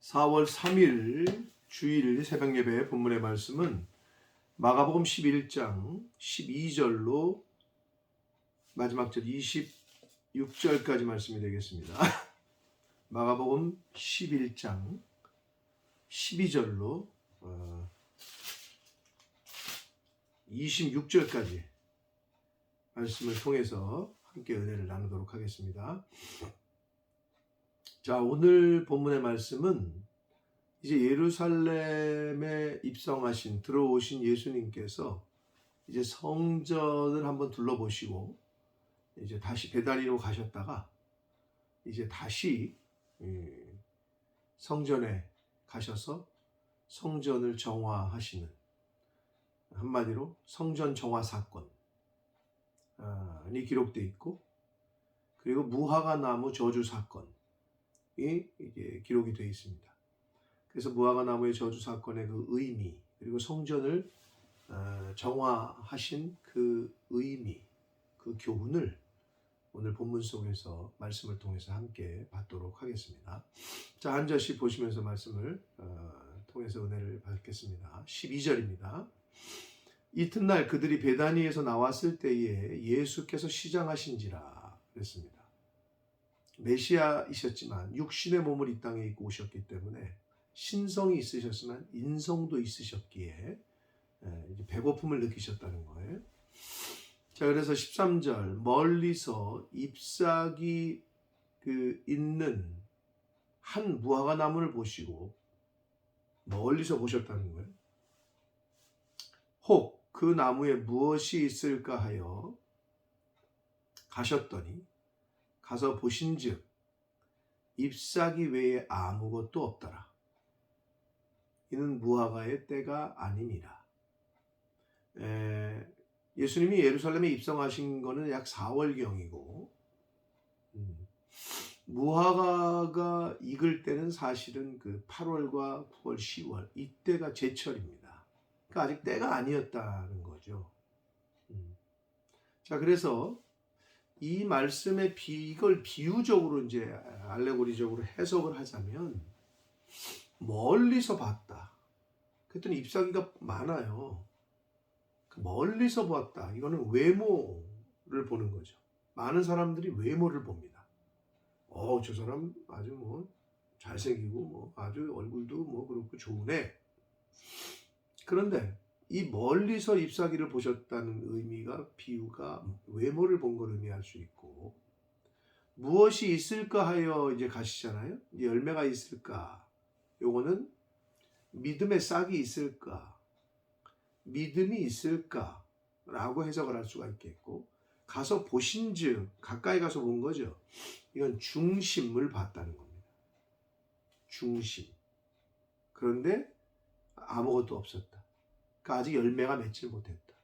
4월 3일 주일 새벽 예배 본문의 말씀은 마가복음 11장 12절로 마지막 절 26절까지 말씀이 되겠습니다. 마가복음 11장 12절로 26절까지 말씀을 통해서 함께 은혜를 나누도록 하겠습니다. 자, 오늘 본문의 말씀은 이제 예루살렘에 입성하신 들어오신 예수님께서 이제 성전을 한번 둘러보시고 이제 다시 베다니로 가셨다가 이제 다시 성전에 가셔서 성전을 정화하시는, 한마디로 성전 정화 사건이 기록되어 있고, 그리고 무화과 나무 저주 사건이 이게 기록이 되어 있습니다. 그래서 무화과 나무의 저주 사건의 그 의미, 그리고 성전을 정화하신 그 의미, 그 교훈을 오늘 본문 속에서 말씀을 통해서 함께 받도록 하겠습니다. 자, 한 절씩 보시면서 말씀을 통해서 은혜를 받겠습니다. 12절입니다. 이튿날 그들이 베다니에서 나왔을 때에 예수께서 시장하신지라 그랬습니다. 메시아이셨지만 육신의 몸을 이 땅에 입고 오셨기 때문에 신성이 있으셨으면 인성도 있으셨기에 이제 배고픔을 느끼셨다는 거예요. 자, 그래서 13절 멀리서 잎사귀 있는 한 무화과 나무를 보시고 멀리서 보셨다는 거예요. 혹 그 나무에 무엇이 있을까 하여 가셨더니 가서 보신즉 잎사귀 외에 아무것도 없더라. 이는 무화과의 때가 아님이라. 예수님이 예루살렘에 입성하신 거는 약 4월경이고 무화과가 익을 때는 사실은 그 8월과 9월, 10월 이때가 제철입니다. 그러니까 아직 때가 아니었다는 거죠. 자, 그래서 이 말씀의 이걸 비유적으로 이제 알레고리적으로 해석을 하자면 멀리서 봤다. 그랬더니 잎사귀가 많아요. 멀리서 봤다. 이거는 외모를 보는 거죠. 많은 사람들이 외모를 봅니다. 저 사람 아주 뭐 잘생기고 아주 얼굴도 그렇고 좋으네. 그런데 이 멀리서 잎사귀를 보셨다는 의미가, 비유가 외모를 본 걸 의미할 수 있고, 무엇이 있을까 하여 이제 가시잖아요. 이제 열매가 있을까? 요거는 믿음의 싹이 있을까? 믿음이 있을까? 라고 해석을 할 수가 있겠고, 가서 보신즉, 가까이 가서 본 거죠. 이건 중심을 봤다는 겁니다. 중심. 그런데 아무것도 없었다. 그러니까 아직 열매가 맺질 못했다.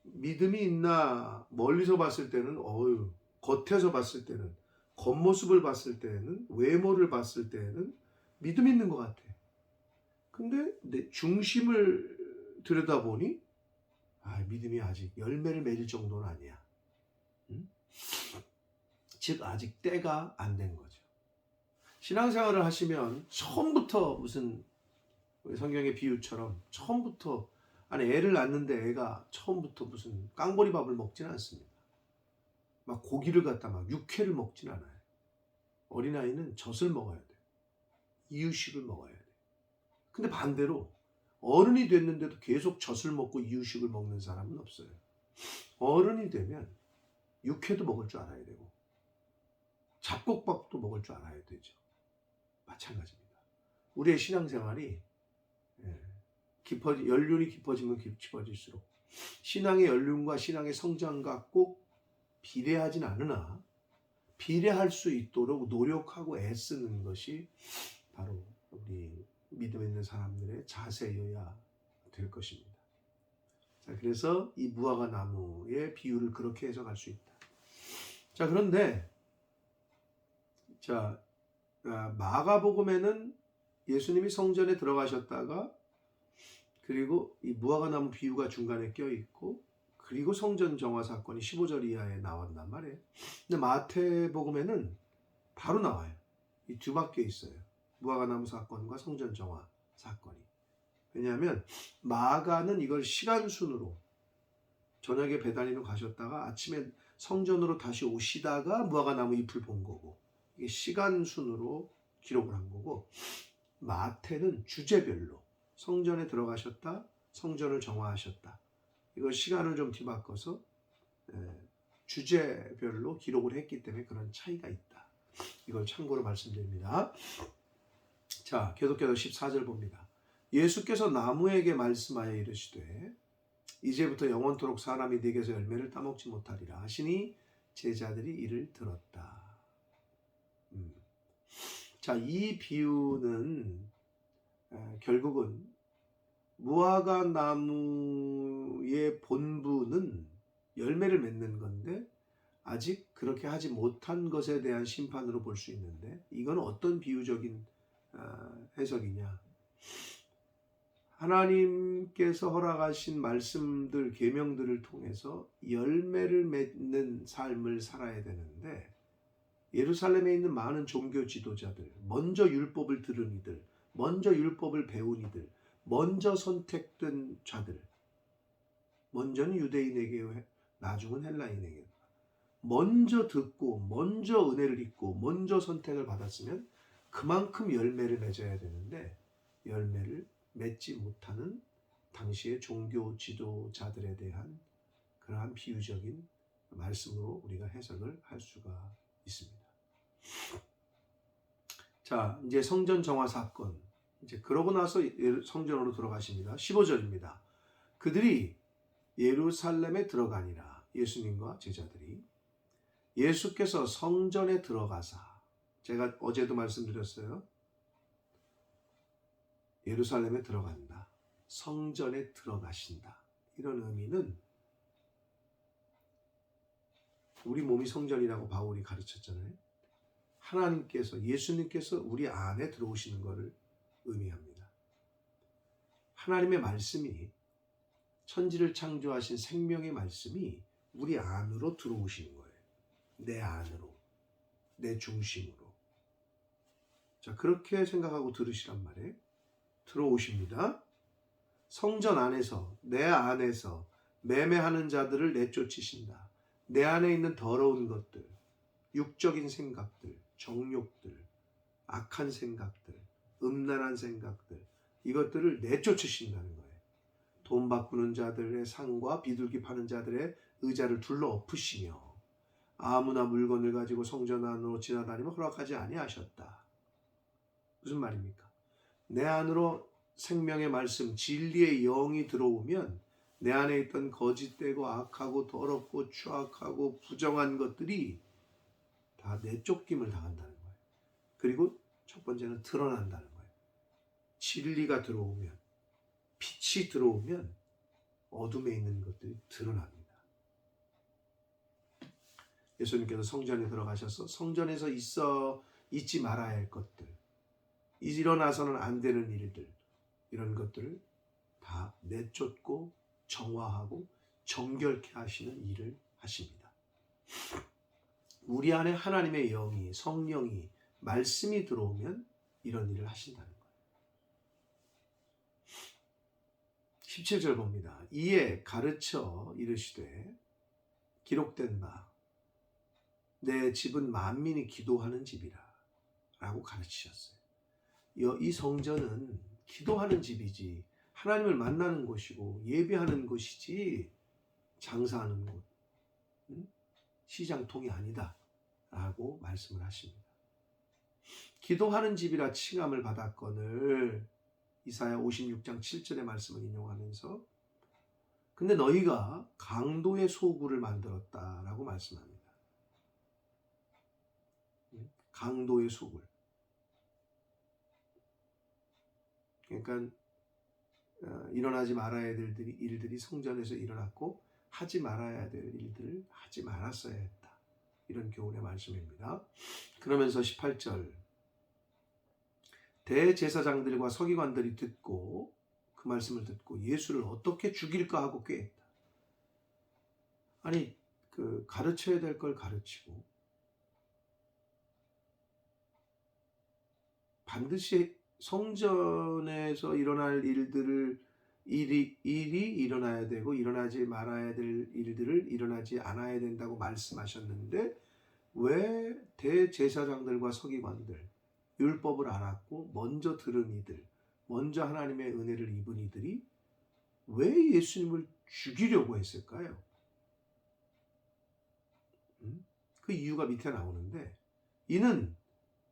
믿음이 있나? 멀리서 봤을 때는 겉에서 봤을 때는, 겉모습을 봤을 때는, 외모를 봤을 때는 믿음 있는 것 같아. 근데 내 중심을 들여다보니 믿음이 아직 열매를 맺을 정도는 아니야. 즉 아직 때가 안 된 거죠. 신앙생활을 하시면 처음부터 무슨 성경의 비유처럼 처음부터 애를 낳는데 애가 처음부터 무슨 깡보리밥을 먹지는 않습니다. 막 고기를 갖다 막 육회를 먹진 않아요. 어린아이는 젖을 먹어야 돼. 이유식을 먹어야 돼. 근데 반대로 어른이 됐는데도 계속 젖을 먹고 이유식을 먹는 사람은 없어요. 어른이 되면 육회도 먹을 줄 알아야 되고 잡곡밥도 먹을 줄 알아야 되죠. 마찬가지입니다. 우리의 신앙생활이 연륜이 깊어지면 깊어질수록 신앙의 연륜과 신앙의 성장과 꼭 비례하진 않으나 비례할 수 있도록 노력하고 애쓰는 것이 바로 우리 믿음 있는 사람들의 자세여야 될 것입니다. 자, 그래서 이 무화과 나무의 비유를 그렇게 해석할 수 있다. 자, 그런데 마가복음에는 예수님이 성전에 들어가셨다가 그리고 이 무화과 나무 비유가 중간에 껴있고 그리고 성전 정화 사건이 15절 이하에 나왔단 말이에요. 근데 마태복음에는 바로 나와요. 이 두 밖에 있어요. 무화과나무 사건과 성전 정화 사건이. 왜냐하면 마가는 이걸 시간 순으로 저녁에 배달인으로 가셨다가 아침에 성전으로 다시 오시다가 무화과나무 잎을 본 거고, 이게 시간 순으로 기록을 한 거고, 마태는 주제별로 성전에 들어가셨다, 성전을 정화하셨다, 이걸 시간을 좀 뒤바꿔서 주제별로 기록을 했기 때문에 그런 차이가 있다. 이걸 참고로 말씀드립니다. 자, 계속해서 14절 봅니다. 예수께서 나무에게 말씀하여 이르시되 이제부터 영원토록 사람이 네게서 열매를 따먹지 못하리라 하시니 제자들이 이를 들었다. 자, 이 비유는 결국은 무화과 나무의 본부는 열매를 맺는 건데 아직 그렇게 하지 못한 것에 대한 심판으로 볼 수 있는데, 이건 어떤 비유적인 해석이냐? 하나님께서 허락하신 말씀들, 계명들을 통해서 열매를 맺는 삶을 살아야 되는데, 예루살렘에 있는 많은 종교 지도자들, 먼저 율법을 들은 이들, 먼저 율법을 배운 이들, 먼저 선택된 자들, 먼저는 유대인에게, 나중은 헬라인에게 먼저 듣고 먼저 은혜를 입고 먼저 선택을 받았으면 그만큼 열매를 맺어야 되는데 열매를 맺지 못하는 당시의 종교 지도자들에 대한 그러한 비유적인 말씀으로 우리가 해석을 할 수가 있습니다. 자, 이제 성전 정화 사건, 이제 그러고 나서 성전으로 들어가십니다. 15절입니다. 그들이 예루살렘에 들어가니라. 예수님과 제자들이. 예수께서 성전에 들어가사, 제가 어제도 말씀드렸어요. 예루살렘에 들어간다, 성전에 들어가신다, 이런 의미는 우리 몸이 성전이라고 바울이 가르쳤잖아요. 하나님께서, 예수님께서 우리 안에 들어오시는 것을 의미합니다. 하나님의 말씀이, 천지를 창조하신 생명의 말씀이 우리 안으로 들어오시는 거예요. 내 안으로, 내 중심으로. 자, 그렇게 생각하고 들으시란 말이에요. 들어오십니다. 성전 안에서, 내 안에서 매매하는 자들을 내쫓으신다. 내 안에 있는 더러운 것들, 육적인 생각들, 정욕들, 악한 생각들, 음란한 생각들, 이것들을 내쫓으신다는 거예요. 돈 바꾸는 자들의 상과 비둘기 파는 자들의 의자를 둘러 엎으시며 아무나 물건을 가지고 성전 안으로 지나다니면 허락하지 아니하셨다. 무슨 말입니까? 내 안으로 생명의 말씀, 진리의 영이 들어오면 내 안에 있던 거짓되고 악하고 더럽고 추악하고 부정한 것들이 다 내쫓김을 당한다는 거예요. 그리고 첫 번째는 드러난다는 거예요. 진리가 들어오면, 빛이 들어오면 어둠에 있는 것들이 드러납니다. 예수님께서 성전에 들어가셔서 성전에서 잊지 말아야 할 것들, 일어나서는 안 되는 일들, 이런 것들을 다 내쫓고 정화하고 정결케 하시는 일을 하십니다. 우리 안에 하나님의 영이, 성령이, 말씀이 들어오면 이런 일을 하신다는 거예요. 17절 봅니다. 이에 가르쳐 이르시되 기록된 바 내 집은 만민이 기도하는 집이라 라고 가르치셨어요. 이 성전은 기도하는 집이지 하나님을 만나는 곳이고 예배하는 곳이지 장사하는 곳, 시장통이 아니다 라고 말씀을 하십니다. 기도하는 집이라 칭함을 받았거늘 이사야 56장 7절의 말씀을 인용하면서 근데 너희가 강도의 소굴을 만들었다라고 말씀합니다. 강도의 소굴. 그러니까 일어나지 말아야 될 일들이 성전에서 일어났고 하지 말아야 될 일들을 하지 말았어야 했다. 이런 교훈의 말씀입니다. 그러면서 18절 대제사장들과 서기관들이 듣고 그 말씀을 듣고 예수를 어떻게 죽일까 하고 꾀했다. 아니 가르쳐야 될 걸 가르치고 반드시 성전에서 일어날 일이 일어나야 되고 일어나지 말아야 될 일들을 일어나지 않아야 된다고 말씀하셨는데 왜 대제사장들과 서기관들, 율법을 알았고 먼저 들은 이들, 먼저 하나님의 은혜를 입은 이들이 왜 예수님을 죽이려고 했을까요? 그 이유가 밑에 나오는데, 이는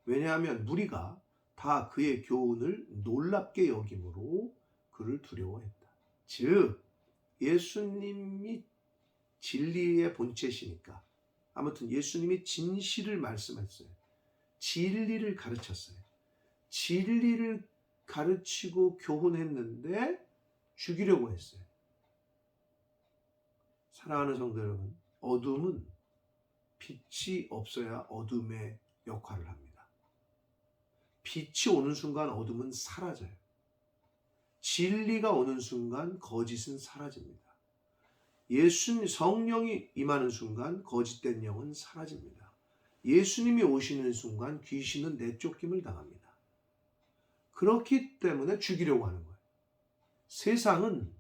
왜냐하면 무리가 다 그의 교훈을 놀랍게 여김으로 그를 두려워했다. 즉 예수님이 진리의 본체시니까, 아무튼 예수님이 진실을 말씀했어요. 진리를 가르쳤어요. 진리를 가르치고 교훈했는데 죽이려고 했어요. 사랑하는 성도 여러분, 어둠은 빛이 없어야 어둠의 역할을 합니다. 빛이 오는 순간 어둠은 사라져요. 진리가 오는 순간 거짓은 사라집니다. 성령이 임하는 순간 거짓된 영은 사라집니다. 예수님이 오시는 순간 귀신은 내쫓김을 당합니다. 그렇기 때문에 죽이려고 하는 거예요. 세상은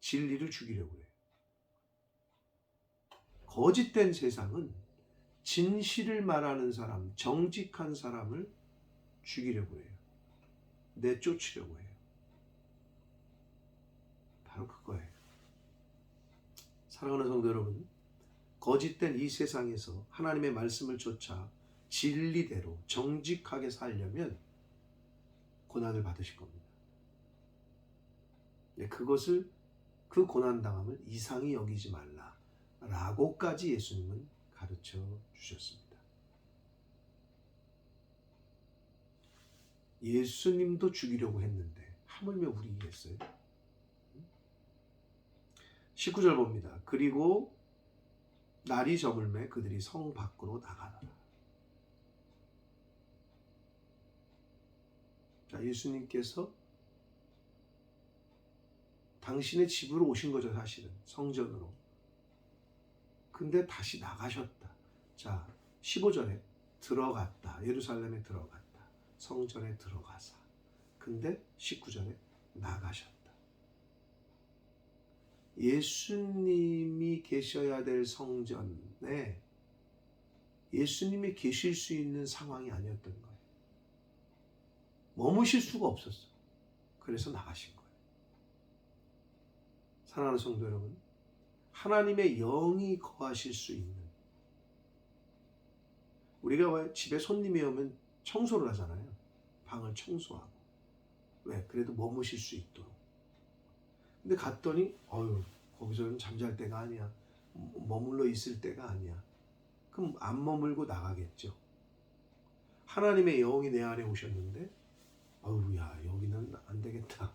진리를 죽이려고 해요. 거짓된 세상은 진실을 말하는 사람, 정직한 사람을 죽이려고 해요. 내쫓으려고 해요. 바로 그거예요. 사랑하는 성도 여러분, 거짓된 이 세상에서 하나님의 말씀을 쫓아 진리대로 정직하게 살려면 고난을 받으실 겁니다. 그 고난당함을 이상히 여기지 말라 라고까지 예수님은 가르쳐 주셨습니다. 예수님도 죽이려고 했는데 하물며 우리겠어요? 19절 봅니다. 그리고 날이 저물매 그들이 성 밖으로 나가더라. 자, 예수님께서 당신의 집으로 오신 거죠, 사실은. 성전으로. 근데 다시 나가셨다. 자, 15절에 들어갔다. 예루살렘에 들어갔다. 성전에 들어가사. 근데 19절에 나가셨다. 예수님이 계셔야 될 성전에 예수님이 계실 수 있는 상황이 아니었던 거예요. 머무실 수가 없었어요. 그래서 나가신 거예요. 사랑하는 성도 여러분, 하나님의 영이 거하실 수 있는, 우리가 왜 집에 손님이 오면 청소를 하잖아요. 방을 청소하고. 왜? 그래도 머무실 수 있도록. 근데 갔더니 거기서는 잠잘 때가 아니야. 머물러 있을 때가 아니야. 그럼 안 머물고 나가겠죠. 하나님의 영이 내 안에 오셨는데 여기는 안 되겠다.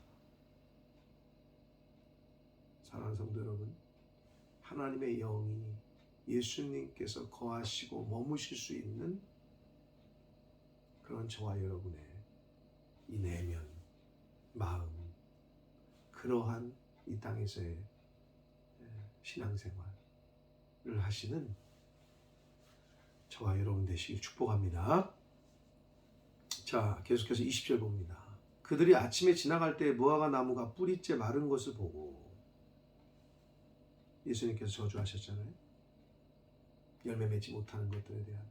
사랑하는 성도 여러분, 하나님의 영이 예수님께서 거하시고 머무실 수 있는 그런 저와 여러분의 이 내면, 마음, 그러한 이 땅에서의 신앙생활을 하시는 저와 여러분 되시길 축복합니다. 자, 계속해서 20절 봅니다. 그들이 아침에 지나갈 때 무화과 나무가 뿌리째 마른 것을 보고, 예수님께서 저주하셨잖아요. 열매 맺지 못하는 것들에 대한.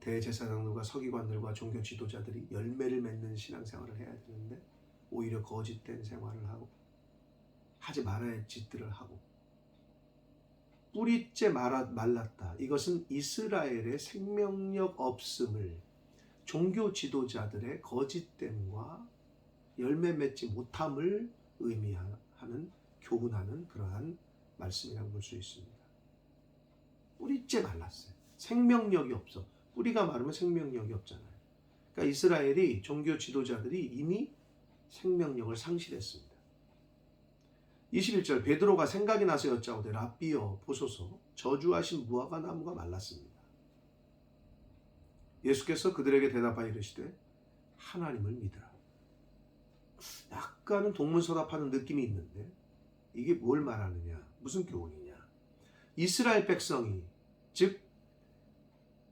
대제사장들과 서기관들과 종교 지도자들이 열매를 맺는 신앙생활을 해야 되는데 오히려 거짓된 생활을 하고 하지 말아야 할 짓들을 하고 뿌리째 말랐다. 이것은 이스라엘의 생명력 없음을 종교 지도자들의 거짓됨과 열매 맺지 못함을 의미하는, 교훈하는 그러한 말씀이라고 볼 수 있습니다. 뿌리째 말랐어요. 생명력이 없어. 뿌리가 마르면 생명력이 없잖아요. 그러니까 이스라엘이, 종교 지도자들이 이미 생명력을 상실했습니다. 21절, 베드로가 생각이 나서 여짜오되 랍비여 보소서, 저주하신 무화과 나무가 말랐습니다. 예수께서 그들에게 대답하여 이르시되 하나님을 믿으라. 약간은 동문서답하는 느낌이 있는데 이게 뭘 말하느냐, 무슨 교훈이냐. 이스라엘 백성이, 즉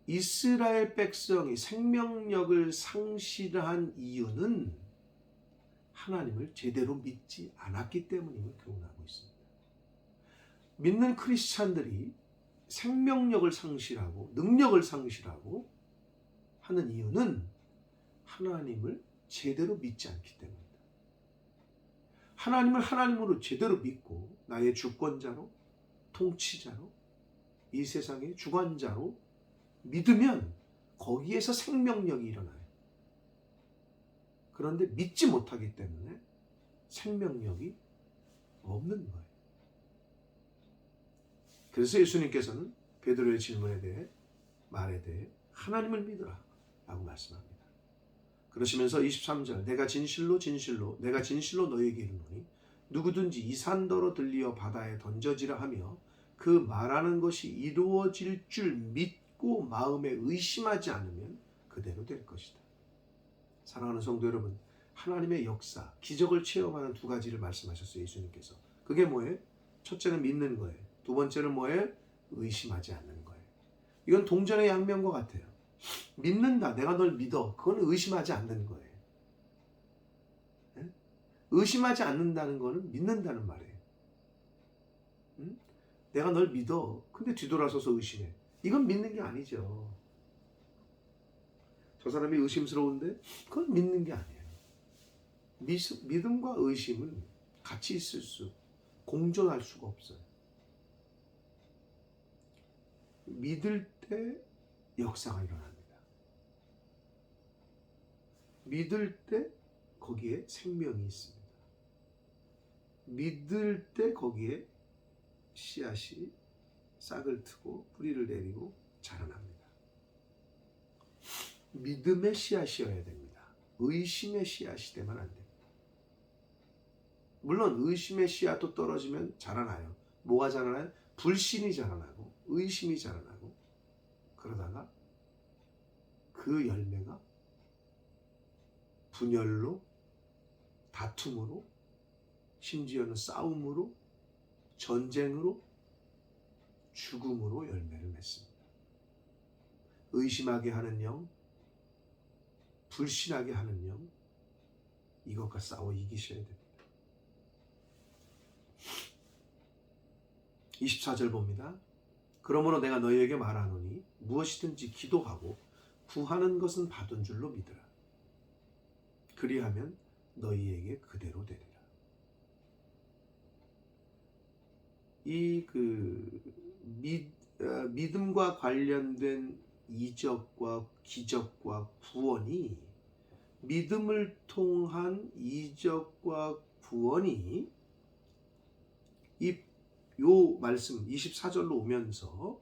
이스라엘 백성이 생명력을 상실한 이유는 하나님을 제대로 믿지 않았기 때문임을 교훈하고 있습니다. 믿는 크리스찬들이 생명력을 상실하고 능력을 상실하고 하는 이유는 하나님을 제대로 믿지 않기 때문입니다. 하나님을 하나님으로 제대로 믿고 나의 주권자로, 통치자로, 이 세상의 주관자로 믿으면 거기에서 생명력이 일어나요. 그런데 믿지 못하기 때문에 생명력이 없는 거예요. 그래서 예수님께서는 베드로의 질문에 대해, 말에 대해 하나님을 믿으라 라고 말씀합니다. 그러시면서 23절, 내가 진실로 너희에게 이르노니 누구든지 이 산더러 들리어 바다에 던져지라 하며 그 말하는 것이 이루어질 줄 믿고 마음에 의심하지 않으면 그대로 될 것이다. 사랑하는 성도 여러분, 하나님의 역사, 기적을 체험하는 두 가지를 말씀하셨어요, 예수님께서. 그게 뭐예요? 첫째는 믿는 거예요. 두 번째는 뭐예요? 의심하지 않는 거예요. 이건 동전의 양면과 같아요. 믿는다, 내가 널 믿어, 그건 의심하지 않는 거예요. 네? 의심하지 않는다는 거는 믿는다는 말이에요. 응? 내가 널 믿어, 근데 뒤돌아서서 의심해. 이건 믿는 게 아니죠. 저 사람이 의심스러운데 그건 믿는 게 아니에요. 믿음과 의심은 같이 있을 공존할 수가 없어요. 믿을 때 역사가 일어납니다. 믿을 때 거기에 생명이 있습니다. 믿을 때 거기에 씨앗이 싹을 트고 뿌리를 내리고 자라납니다. 믿음의 씨앗이어야 됩니다. 의심의 씨앗이 되면 안 됩니다. 물론 의심의 씨앗도 떨어지면 자라나요. 뭐가 자라나요? 불신이 자라나고 의심이 자라나고, 그러다가 그 열매가 분열로, 다툼으로, 심지어는 싸움으로, 전쟁으로, 죽음으로 열매를 맺습니다. 의심하게 하는 영, 불신하게 하는 영, 이것과 싸워 이기셔야 됩니다. 24절 봅니다. 그러므로 내가 너희에게 말하노니 무엇이든지 기도하고 구하는 것은 받은 줄로 믿으라. 그리하면 너희에게 그대로 되리라. 이 믿음과 관련된 이적과 기적과 구원이, 믿음을 통한 이적과 구원이 요 말씀 24절로 오면서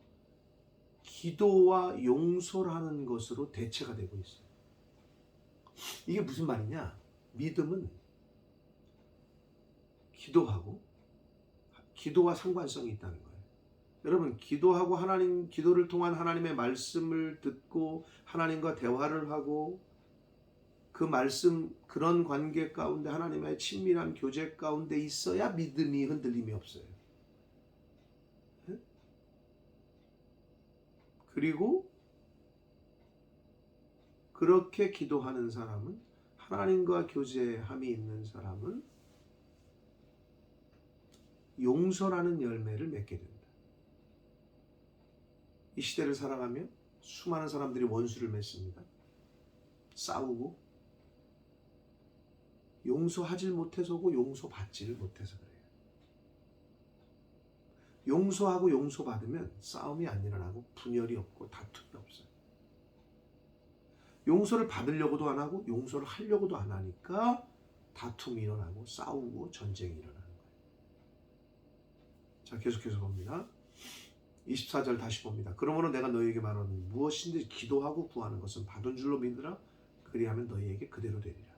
기도와 용서라는 것으로 대체가 되고 있어요. 이게 무슨 말이냐? 믿음은 기도와 상관성이 있다는 거예요. 여러분, 기도하고 기도를 통한 하나님의 말씀을 듣고 하나님과 대화를 하고 그 말씀, 그런 관계 가운데 하나님의 친밀한 교제 가운데 있어야 믿음이 흔들림이 없어요. 그리고 그렇게 기도하는 사람은, 하나님과 교제함이 있는 사람은 용서라는 열매를 맺게 된다. 이 시대를 살아가며 수많은 사람들이 원수를 맺습니다. 싸우고, 용서하질 못해서고 용서받지를 못해서 그래요. 용서하고 용서받으면 싸움이 안 일어나고 분열이 없고 다툼이 없어요. 용서를 받으려고도 안 하고 용서를 하려고도 안 하니까 다툼이 일어나고 싸우고 전쟁이 일어나는 거예요. 자, 계속해서 봅니다. 24절 다시 봅니다. 그러므로 내가 너희에게 말하노니 무엇인지 기도하고 구하는 것은 받은 줄로 믿으라. 그리하면 너희에게 그대로 되리라.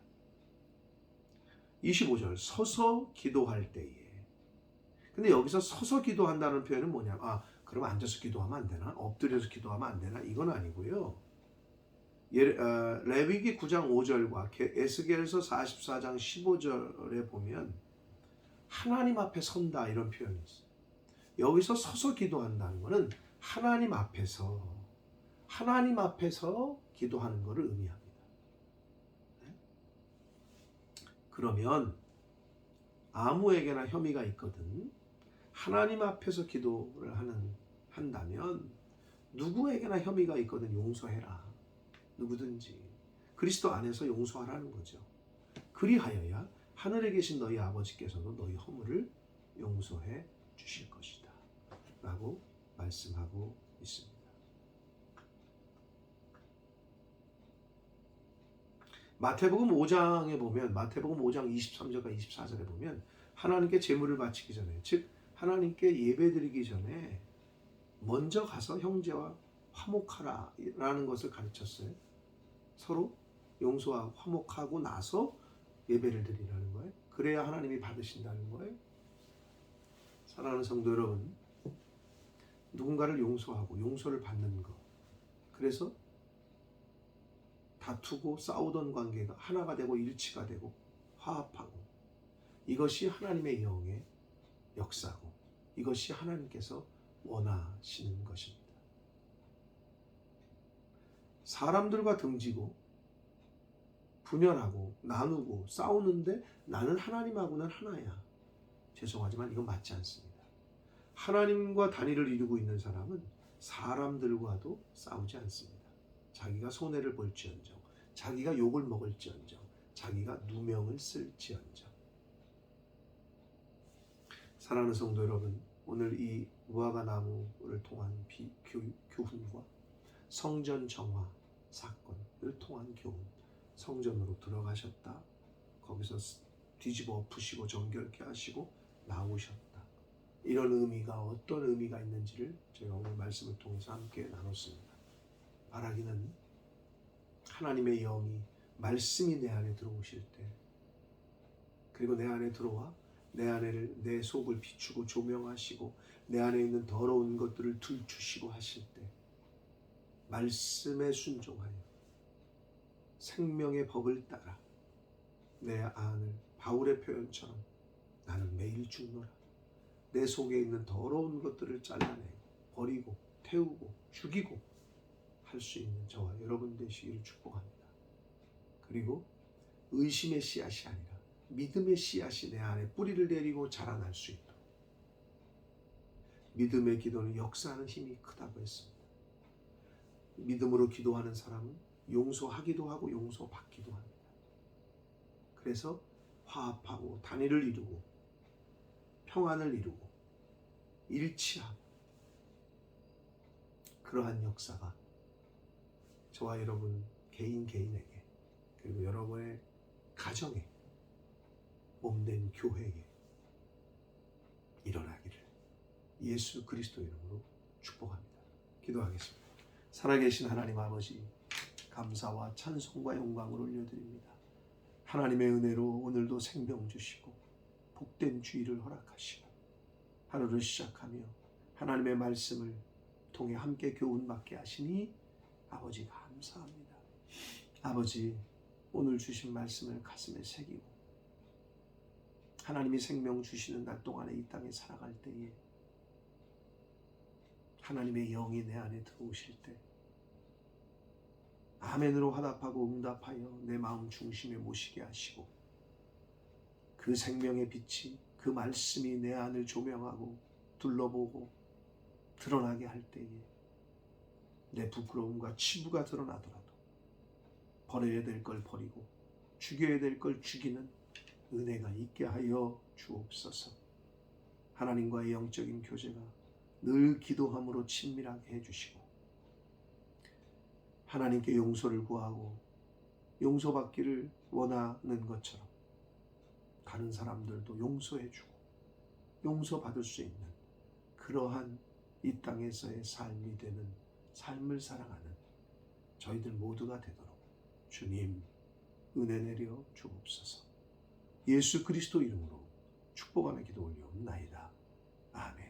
25절 서서 기도할 때에. 근데 여기서 서서 기도한다는 표현은 뭐냐? 그럼 앉아서 기도하면 안 되나? 엎드려서 기도하면 안 되나? 이건 아니고요. 레위기 9장 5절과 에스겔서 44장 15절에 보면 하나님 앞에 선다, 이런 표현이 있어요. 여기서 서서 기도한다는 것은 하나님 앞에서 하나님 앞에서 기도하는 것을 의미합니다. 그러면 아무에게나 혐의가 있거든 하나님 앞에서 기도를 한다면 누구에게나 혐의가 있거든 용서해라. 누구든지 그리스도 안에서 용서하라는 거죠. 그리하여야 하늘에 계신 너희 아버지께서도 너희 허물을 용서해 주실 것이다 라고 말씀하고 있습니다. 마태복음 5장에 보면 마태복음 5장 23절과 24절에 보면 하나님께 제물을 바치기 전에 즉 하나님께 예배드리기 전에 먼저 가서 형제와 화목하라 라는 것을 가르쳤어요. 서로 용서하고 화목하고 나서 예배를 드리라는 거예요. 그래야 하나님이 받으신다는 거예요. 사랑하는 성도 여러분, 누군가를 용서하고 용서를 받는 것, 그래서 다투고 싸우던 관계가 하나가 되고 일치가 되고 화합하고, 이것이 하나님의 영의 역사고 이것이 하나님께서 원하시는 것입니다. 사람들과 등지고 분열하고 나누고 싸우는데 나는 하나님하고는 하나야. 죄송하지만 이건 맞지 않습니다. 하나님과 단일을 이루고 있는 사람은 사람들과도 싸우지 않습니다. 자기가 손해를 볼지언정, 자기가 욕을 먹을지언정, 자기가 누명을 쓸지언정. 사랑하는 성도 여러분, 오늘 이 무화과 나무를 통한 교훈과 성전 정화 사건을 통한 교훈, 성전으로 들어가셨다, 거기서 뒤집어 엎으시고 정결케 하시고 나오셨다, 이런 의미가 어떤 의미가 있는지를 제가 오늘 말씀을 통해서 함께 나눴습니다. 바라기는 하나님의 영이 말씀이 내 안에 들어오실 때, 그리고 내 안에 들어와 내 속을 비추고 조명하시고 내 안에 있는 더러운 것들을 들추시고 하실 때, 말씀에 순종하여 생명의 법을 따라 내 안을 바울의 표현처럼 나는 매일 죽노라, 내 속에 있는 더러운 것들을 잘라내고 버리고 태우고 죽이고 할 수 있는 저와 여러분 되시기를 축복합니다. 그리고 의심의 씨앗이 아니라 믿음의 씨앗이 내 안에 뿌리를 내리고 자라날 수 있도록, 믿음의 기도는 역사하는 힘이 크다고 했습니다. 믿음으로 기도하는 사람은 용서하기도 하고 용서받기도 합니다. 그래서 화합하고 단일을 이루고 평안을 이루고 일치하고, 그러한 역사가 저와 여러분 개인에게, 그리고 여러분의 가정에, 몸된 교회에 일어나기를 예수 그리스도 이름으로 축복합니다. 기도하겠습니다. 살아계신 하나님 아버지, 감사와 찬송과 영광을 올려드립니다. 하나님의 은혜로 오늘도 생명 주시고 복된 주의를 허락하시고 하루를 시작하며 하나님의 말씀을 통해 함께 교훈받게 하시니 아버지 감사합니다. 아버지, 오늘 주신 말씀을 가슴에 새기고 하나님이 생명 주시는 날 동안에 이 땅에 살아갈 때에 하나님의 영이 내 안에 들어오실 때 아멘으로 화답하고 응답하여 내 마음 중심에 모시게 하시고, 그 생명의 빛이, 그 말씀이 내 안을 조명하고 둘러보고 드러나게 할 때에 내 부끄러움과 치부가 드러나더라도 버려야 될 걸 버리고 죽여야 될 걸 죽이는 은혜가 있게 하여 주옵소서. 하나님과의 영적인 교제가 늘 기도함으로 친밀하게 해주시고, 하나님께 용서를 구하고 용서받기를 원하는 것처럼 다른 사람들도 용서해주고 용서받을 수 있는 그러한 이 땅에서의 삶이 되는 삶을 살아가는 저희들 모두가 되도록 주님 은혜 내려 주옵소서. 예수 그리스도 이름으로 축복하며 기도 올려옵나이다. 아멘.